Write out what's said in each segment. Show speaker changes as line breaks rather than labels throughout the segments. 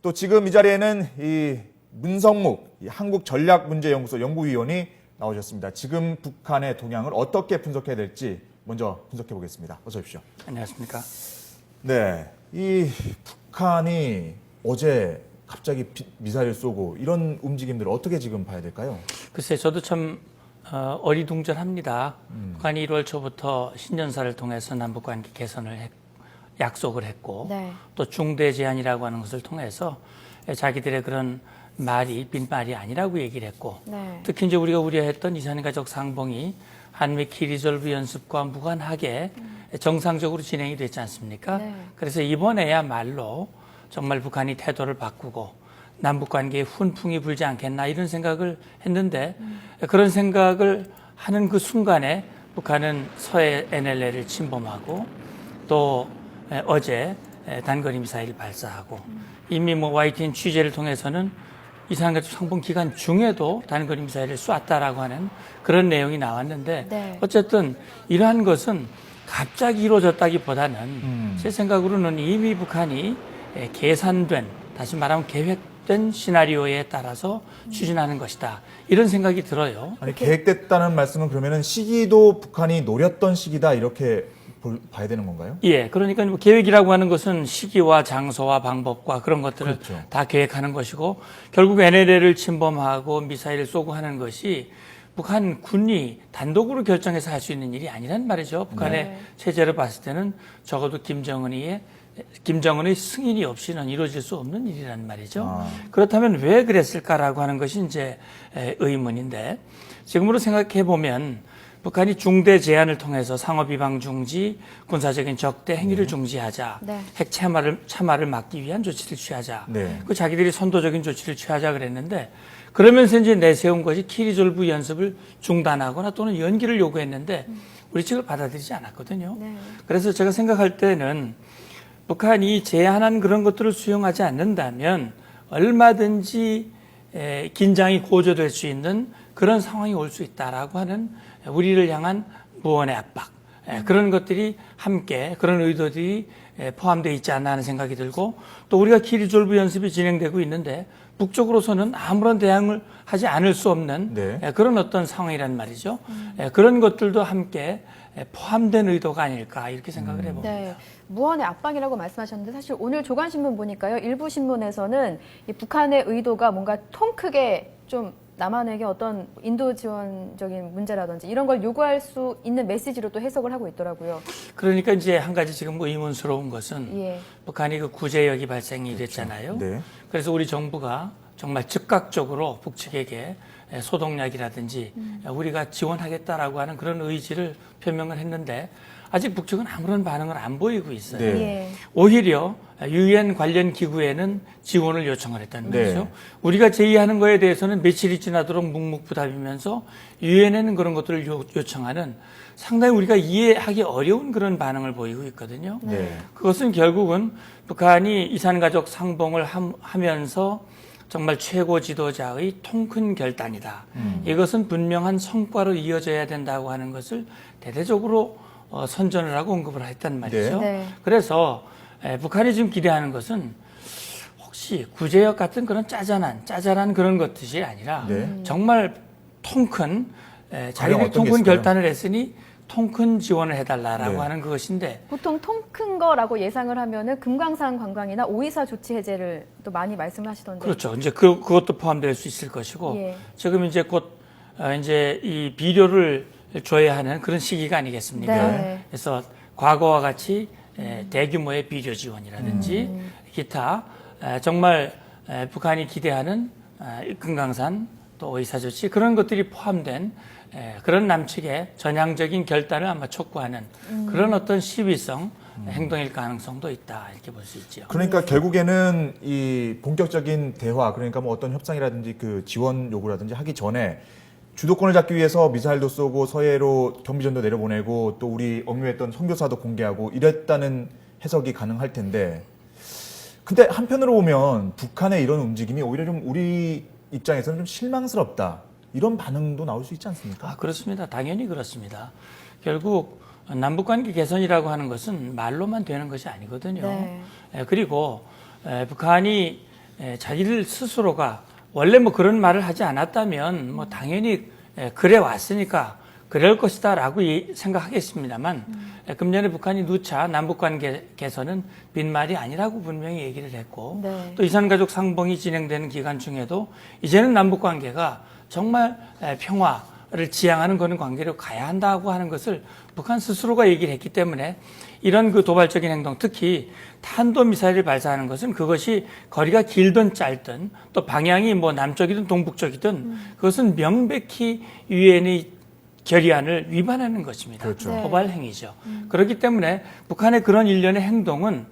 또 지금 이 자리에는 이 문성묵 한국전략문제연구소 연구위원이 나오셨습니다. 지금 북한의 동향을 어떻게 분석해야 될지 먼저 분석해 보겠습니다. 어서 오십시오.
안녕하십니까.
네, 이 북한이 어제 갑자기 미사일을 쏘고 이런 움직임들을 어떻게 지금 봐야 될까요?
글쎄, 저도 참 어리둥절합니다. 북한이 1월 초부터 신년사를 통해서 남북관계 개선을 약속을 했고
네.
또 중대 제안이라고 하는 것을 통해서 자기들의 그런 말이 빈말이 아니라고 얘기를 했고
네.
특히 이제 우리가 우려했던 이산가족 상봉이 한미 키리졸브 연습과 무관하게 정상적으로 진행이 됐지 않습니까?
네.
그래서 이번에야말로 정말 북한이 태도를 바꾸고 남북관계에 훈풍이 불지 않겠나 이런 생각을 했는데 그런 생각을 하는 그 순간에 북한은 서해 NLL을 침범하고 또 어제 단거리 미사일 발사하고 이미 뭐 YTN 취재를 통해서는 이산가족 상봉 기간 중에도 단거리 미사일을 쐈다라고 하는 그런 내용이 나왔는데
네.
어쨌든 이러한 것은 갑자기 이루어졌다기보다는 제 생각으로는 이미 북한이 계산된, 다시 말하면 계획된 시나리오에 따라서 추진하는 것이다. 이런 생각이 들어요.
아니, 계획됐다는 말씀은 그러면은 시기도 북한이 노렸던 시기다 이렇게 봐야 되는 건가요?
예, 그러니까 뭐 계획이라고 하는 것은 시기와 장소와 방법과 그런 것들을
그렇죠.
다 계획하는 것이고 결국 NLL을 침범하고 미사일을 쏘고 하는 것이 북한 군이 단독으로 결정해서 할 수 있는 일이 아니란 말이죠. 북한의
네.
체제를 봤을 때는 적어도 김정은의 승인이 없이는 이루어질 수 없는 일이란 말이죠. 그렇다면 왜 그랬을까라고 하는 것이 이제 의문인데 지금으로 생각해 보면 북한이 중대 제안을 통해서 상호 비방 중지, 군사적인 적대 행위를 중지하자,
네.
핵 참화를 막기 위한 조치를 취하자,
네.
그 자기들이 선도적인 조치를 취하자 그랬는데 그러면서 이제 내세운 것이 키리졸브 연습을 중단하거나 또는 연기를 요구했는데 우리 측을 받아들이지 않았거든요.
네.
그래서 제가 생각할 때는 북한이 제안한 그런 것들을 수용하지 않는다면 얼마든지 긴장이 고조될 수 있는 그런 상황이 올 수 있다라고 하는 우리를 향한 무언의 압박, 그런 것들이 함께 그런 의도들이 포함되어 있지 않나 하는 생각이 들고 또 우리가 키리졸브 연습이 진행되고 있는데 북쪽으로서는 아무런 대응을 하지 않을 수 없는
네.
그런 어떤 상황이란 말이죠. 그런 것들도 함께 포함된 의도가 아닐까 이렇게 생각을 해봅니다.
네. 무언의 압박이라고 말씀하셨는데 사실 오늘 조간신문 보니까요. 일부 신문에서는 이 북한의 의도가 뭔가 통 크게 좀 남한에게 어떤 인도 지원적인 문제라든지 이런 걸 요구할 수 있는 메시지로 또 해석을 하고 있더라고요.
그러니까 이제 한 가지 지금 뭐 의문스러운 것은
예.
북한이 그 구제역이 발생이 됐잖아요.
네.
그래서 우리 정부가 정말 즉각적으로 북측에게 소독약이라든지 우리가 지원하겠다라고 하는 그런 의지를 표명을 했는데 아직 북측은 아무런 반응을 안 보이고 있어요.
네.
예.
오히려 유엔 관련 기구에는 지원을 요청을 했다는
네.
거죠. 우리가 제의하는 거에 대해서는 며칠이 지나도록 묵묵부답이면서 유엔에는 그런 것들을 요청하는 상당히 우리가 이해하기 어려운 그런 반응을 보이고 있거든요.
네.
그것은 결국은 북한이 이산가족 상봉을 하면서 정말 최고 지도자의 통큰 결단이다. 이것은 분명한 성과로 이어져야 된다고 하는 것을 대대적으로 선전을 하고 언급을 했단 말이죠.
네.
그래서 북한이 지금 기대하는 것은 혹시 구제역 같은 그런 짜잘한 그런 것들이 아니라
네.
정말 통큰 자기들이
어떤 게
통큰
있을까요?
결단을 했으니 통큰 지원을 해달라라고
네.
하는 그것인데
보통 통 큰 거라고 예상을 하면은 금강산 관광이나 오이사 조치 해제를 또 많이 말씀을 하시던데.
그렇죠. 이제 그것도 포함될 수 있을 것이고
예.
지금 이제 곧 이제 이 비료를 줘야 하는 그런 시기가 아니겠습니까?
네.
그래서 과거와 같이 대규모의 비료 지원이라든지 기타 정말 북한이 기대하는 금강산 또 오이사 조치 그런 것들이 포함된 그런 남측의 전향적인 결단을 아마 촉구하는 그런 어떤 시위성 행동일 가능성도 있다 이렇게 볼 수 있죠.
그러니까 결국에는 이 본격적인 대화, 그러니까 뭐 어떤 협상이라든지 그 지원 요구라든지 하기 전에 주도권을 잡기 위해서 미사일도 쏘고 서해로 경비전도 내려보내고 또 우리 억류했던 선교사도 공개하고 이랬다는 해석이 가능할 텐데, 근데 한편으로 보면 북한의 이런 움직임이 오히려 좀 우리 입장에서는 좀 실망스럽다 이런 반응도 나올 수 있지 않습니까?
그렇습니다. 당연히 그렇습니다. 결국 남북관계 개선이라고 하는 것은 말로만 되는 것이 아니거든요.
네.
그리고 북한이 자기들 스스로가 원래 뭐 그런 말을 하지 않았다면 뭐 당연히 그래 왔으니까 그럴 것이다라고 생각하겠습니다만 금년에 북한이 누차 남북 관계 개선은 빈말이 아니라고 분명히 얘기를 했고
네.
또 이산가족 상봉이 진행되는 기간 중에도 이제는 남북 관계가 정말 평화를 지향하는 그런 관계로 가야 한다고 하는 것을 북한 스스로가 얘기를 했기 때문에 이런 그 도발적인 행동, 특히 탄도미사일을 발사하는 것은 그것이 거리가 길든 짧든 또 방향이 뭐 남쪽이든 동북쪽이든 그것은 명백히 유엔의 결의안을 위반하는 것입니다.
그렇죠.
네.
도발 행위죠. 그렇기 때문에 북한의 그런 일련의 행동은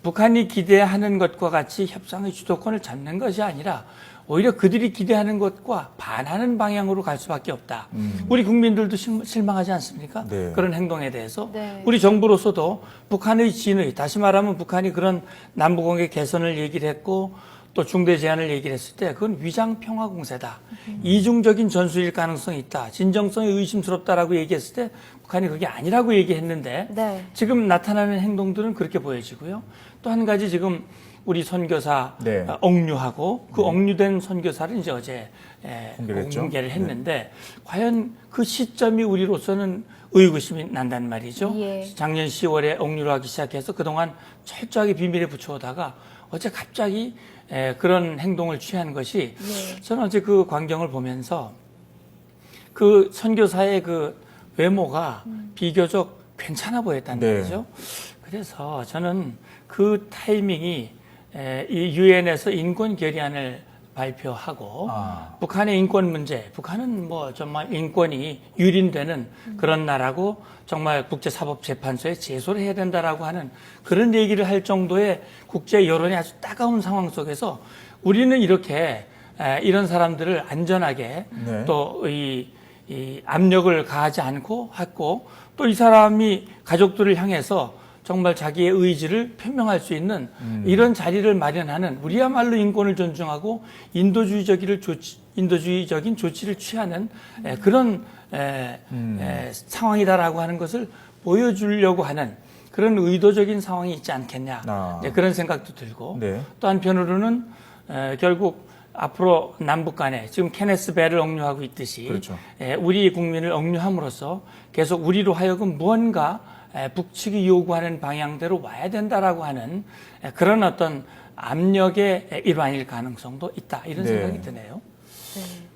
북한이 기대하는 것과 같이 협상의 주도권을 잡는 것이 아니라 오히려 그들이 기대하는 것과 반하는 방향으로 갈 수밖에 없다. 우리 국민들도 실망하지 않습니까?
네.
그런 행동에 대해서.
네.
우리 정부로서도 북한의 진의, 다시 말하면 북한이 그런 남북관계 개선을 얘기를 했고 또 중대 제안을 얘기를 했을 때 그건 위장 평화 공세다. 이중적인 전술일 가능성이 있다. 진정성이 의심스럽다라고 얘기했을 때 북한이 그게 아니라고 얘기했는데
네.
지금 나타나는 행동들은 그렇게 보여지고요. 또 한 가지 지금 우리 선교사
네.
억류하고 그 억류된 선교사를 이제 어제 공개를 했는데 과연 그 시점이 우리로서는 의구심이 난단 말이죠.
예.
작년 10월에 억류를 하기 시작해서 그동안 철저하게 비밀에 붙여오다가 어제 갑자기 그런 행동을 취한 것이
예.
저는 어제 그 광경을 보면서 그 선교사의 그 외모가 비교적 괜찮아 보였단
네.
말이죠. 그래서 저는 그 타이밍이 이 유엔에서 인권 결의안을 발표하고 북한의 인권 문제, 북한은 뭐 정말 인권이 유린되는 그런 나라고 정말 국제사법재판소에 제소를 해야 된다라고 하는 그런 얘기를 할 정도의 국제 여론이 아주 따가운 상황 속에서 우리는 이렇게 이런 사람들을 안전하게
네.
또 이 압력을 가하지 않고 했고 또 이 사람이 가족들을 향해서 정말 자기의 의지를 표명할 수 있는 이런 자리를 마련하는 우리야말로 인권을 존중하고 인도주의적인 조치를 취하는 그런 상황이다라고 하는 것을 보여주려고 하는 그런 의도적인 상황이 있지 않겠냐. 그런 생각도 들고
네.
또 한편으로는 결국 앞으로 남북 간에 지금 케네스 벨을 억류하고 있듯이
그렇죠.
우리 국민을 억류함으로써 계속 우리로 하여금 무언가 북측이 요구하는 방향대로 와야 된다라고 하는 그런 어떤 압력의 일환일 가능성도 있다. 이런
네.
생각이 드네요.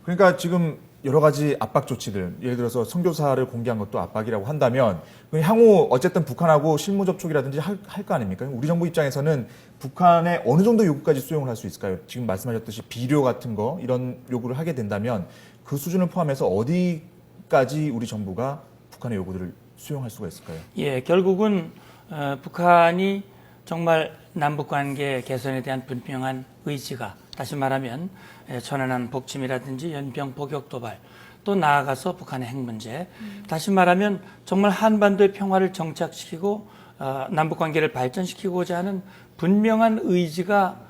그러니까 지금 여러 가지 압박 조치들, 예를 들어서 선교사를 공개한 것도 압박이라고 한다면 향후 어쨌든 북한하고 실무 접촉이라든지 할 거 아닙니까? 우리 정부 입장에서는 북한에 어느 정도 요구까지 수용을 할 수 있을까요? 지금 말씀하셨듯이 비료 같은 거 이런 요구를 하게 된다면 그 수준을 포함해서 어디까지 우리 정부가 북한의 요구들을 수용할 수가 있을까요?
예, 결국은 북한이 정말 남북관계 개선에 대한 분명한 의지가 다시 말하면 천안함 복침이라든지 연평 포격 도발 또 나아가서 북한의 핵 문제 다시 말하면 정말 한반도의 평화를 정착시키고 남북관계를 발전시키고자 하는 분명한 의지가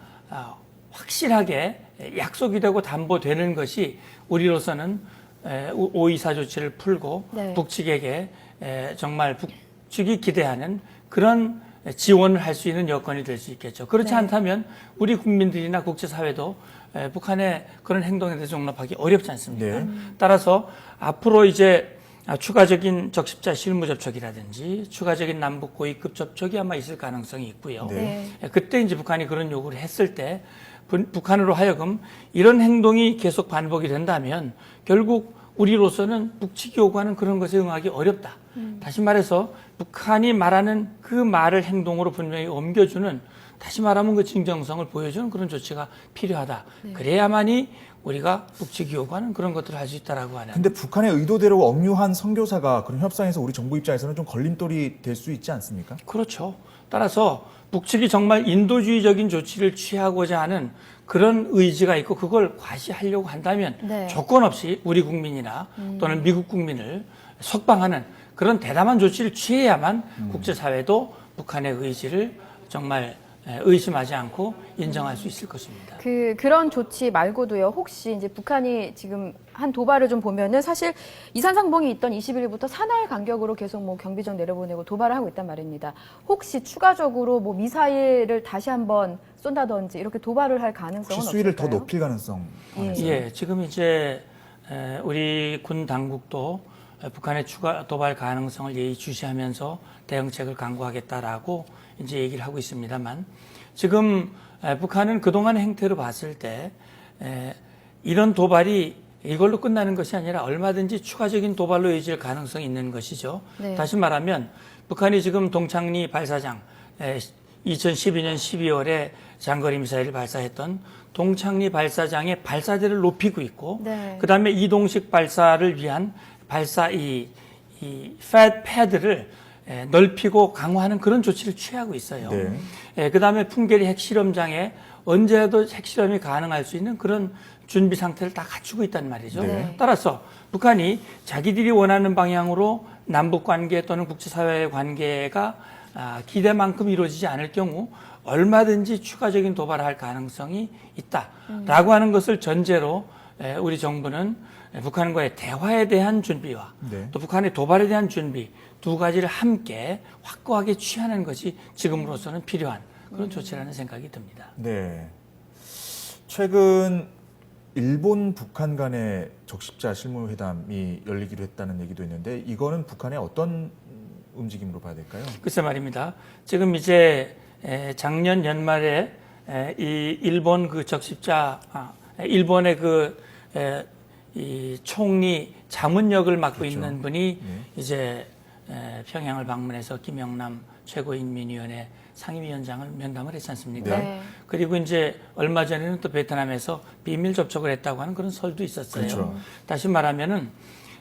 확실하게 약속이 되고 담보되는 것이 우리로서는 5.24 조치를 풀고
네.
북측에게 정말 북측이 기대하는 그런 지원을 할 수 있는 여건이 될 수 있겠죠. 그렇지
네.
않다면 우리 국민들이나 국제사회도 북한의 그런 행동에 대해서 용납하기 어렵지 않습니까?
네.
따라서 앞으로 이제 추가적인 적십자 실무 접촉이라든지 추가적인 남북 고위급 접촉이 아마 있을 가능성이 있고요.
네.
그때 이제 북한이 그런 요구를 했을 때 북한으로 하여금 이런 행동이 계속 반복이 된다면 결국 우리로서는 북측이 요구하는 그런 것에 응하기 어렵다. 다시 말해서 북한이 말하는 그 말을 행동으로 분명히 옮겨주는 다시 말하면 그 진정성을 보여주는 그런 조치가 필요하다. 그래야만이 우리가 북측이 요구하는 그런 것들을 할 수 있다라고 하는.
근데 북한의 의도대로 억류한 선교사가 그런 협상에서 우리 정부 입장에서는 좀 걸림돌이 될 수 있지 않습니까?
그렇죠. 따라서 북측이 정말 인도주의적인 조치를 취하고자 하는 그런 의지가 있고 그걸 과시하려고 한다면
네.
조건 없이 우리 국민이나 또는 미국 국민을 석방하는 그런 대담한 조치를 취해야만 국제사회도 북한의 의지를 정말 의심하지 않고 인정할 수 있을 것입니다.
그런 조치 말고도요. 혹시 이제 북한이 지금 한 도발을 좀 보면은 사실 이산상봉이 있던 21일부터 사날 간격으로 계속 뭐 경비정 내려보내고 도발을 하고 있단 말입니다. 혹시 추가적으로 뭐 미사일을 다시 한번 쏜다든지 이렇게 도발을 할 가능성은
혹시 수위를
없을까요?
더 높일 가능성?
예, 지금 이제 우리 군 당국도 북한의 추가 도발 가능성을 예의주시하면서 대응책을 강구하겠다라고 이제 얘기를 하고 있습니다만 지금 북한은 그동안의 행태로 봤을 때 이런 도발이 이걸로 끝나는 것이 아니라 얼마든지 추가적인 도발로 이어질 가능성이 있는 것이죠.
네.
다시 말하면 북한이 지금 동창리 발사장 2012년 12월에 장거리 미사일을 발사했던 동창리 발사장의 발사대를 높이고 있고
네.
그다음에 이동식 발사를 위한 발사 이 패드를 넓히고 강화하는 그런 조치를 취하고 있어요.
네.
그다음에 풍계리 핵실험장에 언제라도 핵실험이 가능할 수 있는 그런 준비 상태를 다 갖추고 있단 말이죠.
네.
따라서 북한이 자기들이 원하는 방향으로 남북 관계 또는 국제사회의 관계가 기대만큼 이루어지지 않을 경우 얼마든지 추가적인 도발을 할 가능성이 있다라고 하는 것을 전제로 우리 정부는 북한과의 대화에 대한 준비와
네.
또 북한의 도발에 대한 준비 두 가지를 함께 확고하게 취하는 것이 지금으로서는 필요한 그런 조치라는 생각이 듭니다.
네. 최근 일본 북한 간의 적십자 실무회담이 열리기로 했다는 얘기도 있는데 이거는 북한의 어떤 움직임으로 봐야 될까요?
글쎄 말입니다. 지금 이제 작년 연말에 이 일본 그 적십자 일본의 이 총리 자문역을 맡고
그렇죠.
있는 분이
네.
이제 평양을 방문해서 김영남 최고인민위원회 상임위원장을 면담을 했지 않습니까?
네.
그리고 이제 얼마 전에는 또 베트남에서 비밀 접촉을 했다고 하는 그런 설도 있었어요.
그렇죠.
다시 말하면은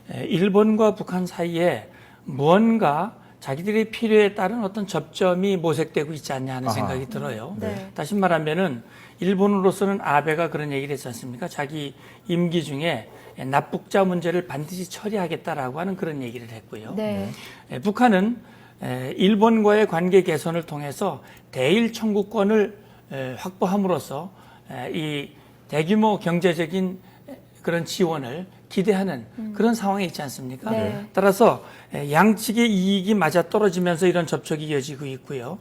일본과 북한 사이에 무언가 자기들의 필요에 따른 어떤 접점이 모색되고 있지 않냐 하는
아하.
생각이 들어요.
네.
다시 말하면은 일본으로서는 아베가 그런 얘기를 했지 않습니까? 자기 임기 중에 납북자 문제를 반드시 처리하겠다라고 하는 그런 얘기를 했고요.
네.
북한은 일본과의 관계 개선을 통해서 대일 청구권을 확보함으로써 이 대규모 경제적인 그런 지원을 기대하는 그런 상황에 있지 않습니까?
네.
따라서 양측의 이익이 맞아 떨어지면서 이런 접촉이 이어지고 있고요.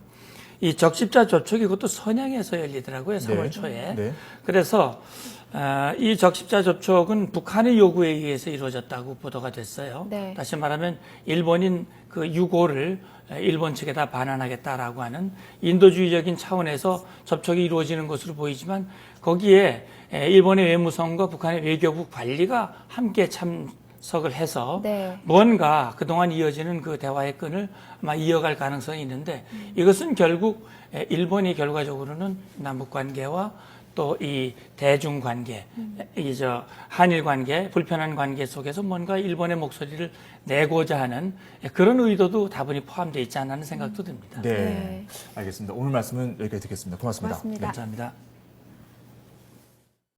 이 적십자 접촉이 그것도 선양에서 열리더라고요. 3월
네.
초에.
네.
그래서 이 적십자 접촉은 북한의 요구에 의해서 이루어졌다고 보도가 됐어요.
네.
다시 말하면 일본인 그 유고를 일본 측에다 반환하겠다라고 하는 인도주의적인 차원에서 접촉이 이루어지는 것으로 보이지만 거기에 일본의 외무성과 북한의 외교부 관리가 함께 참석을 해서
네.
뭔가 그동안 이어지는 그 대화의 끈을 아마 이어갈 가능성이 있는데 이것은 결국 일본이 결과적으로는 남북 관계와 또 이 대중 관계, 한일 관계, 불편한 관계 속에서 뭔가 일본의 목소리를 내고자 하는 그런 의도도 다분히 포함되어 있지 않나 하는 생각도 듭니다.
네.
네.
알겠습니다. 오늘 말씀은 여기까지 듣겠습니다. 고맙습니다.
고맙습니다.
감사합니다.